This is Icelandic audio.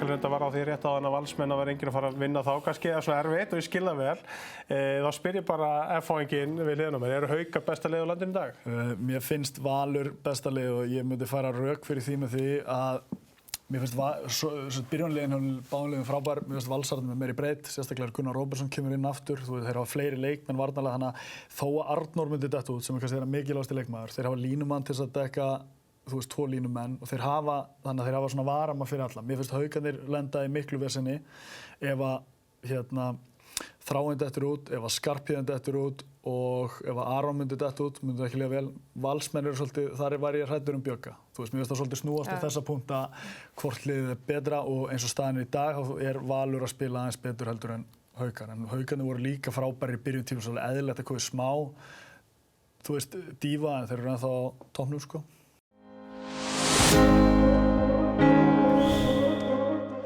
Mikael reynda var á því rétt áðan að Valsmenn var enginn að fara að vinna þá, kannski er svo erfitt og ég skil það vel. Þá spyr ég bara F-fáinginn við hliðina á mér, eru Haukar besta lið á landinu í dag? Mér finnst Valur besta lið og ég myndi fara rök fyrir því með því að mér finnst byrjunarliðin hjá báðum liðum frábær, mér finnst Valsararnir með meiri breidd, sérstaklega Gunnar Róbertsson kemur inn aftur, þeir hafa fleiri leikmenn varnarlega, þannig að þó að Arnór myndi detta út, sem er kannski þeirra mikilvægasti leikmaður, þeir hafa línumann til þess að dekka, tvo línumenn og þeir hafa svona varamann fyrir alla. Mér finnst Haukarnir lenda í miklu vesenni ef að Þráinn dettur út, ef að Skarphéðinn dettur út og ef að Aron myndi detta út, myndi ekki lifa vel. Valsmenn eru svolítið, þar var ég hræddur Bjögga. Mér finnst það svolítið snúast á þessa punkta hvort liðið er betra og eins og staðan í dag er Valur að spila aðeins betur heldur en Haukar. En Haukarnir voru líka frábærir í byrjunartíma, svolítið eðlilegt að komið smá, dífa en þeir eru ennþá á toppnum, sko.